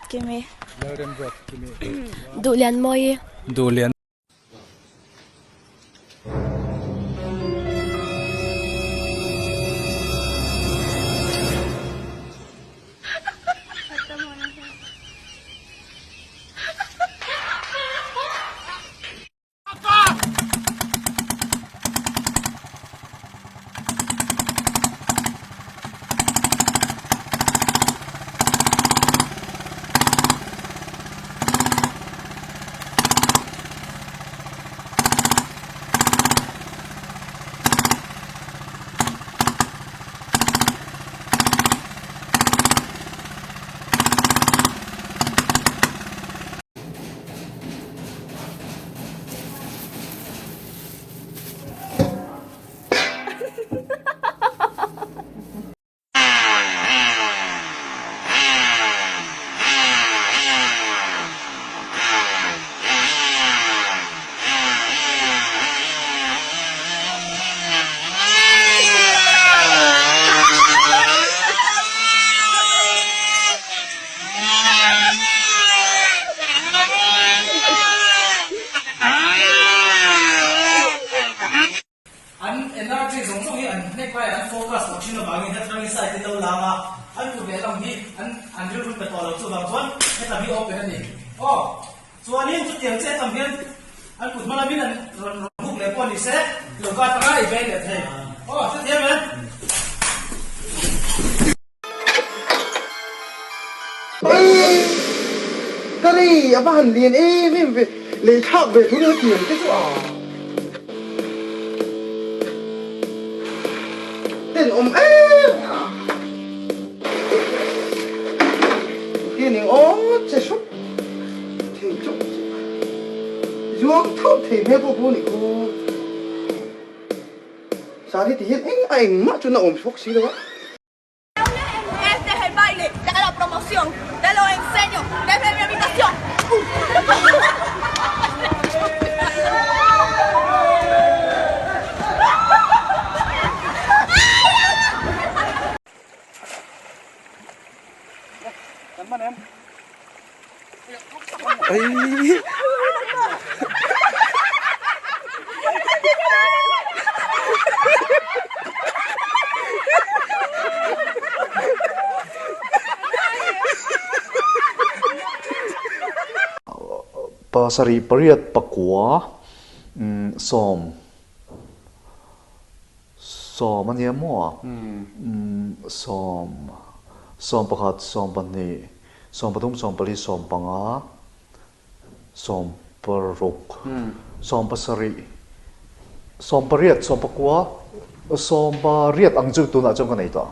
Kimi. Dulian moi. Dulian. energy zong zong hi an nek pai an focus lo thina bangin ha thrang sai te to lama an ku be lam hi an ru pe to lo chu bang chuan he ta bi open ani chuanin chu tiang che tam hian an ku malamin an huk le pon ni se lo ka ta ai be le the chu tiang me cái này à bạn liền về lấy thạo về thu được tiền cái chỗ tiền tiền này chết sút thì chút ruộng thâu thì mẹ bố này cô sao thì hiện anh mà cho nó phúc xí đâu á. Este es el baile de la promoción, te lo enseño desde mi habitación. Cắn mắt em. Pasari pariat pakwa som ania mo som pakhat som pani som pathum som pali som panga som paruk som pasari som pariat som pakwa som pariat ang chu tu na chong ka nei ta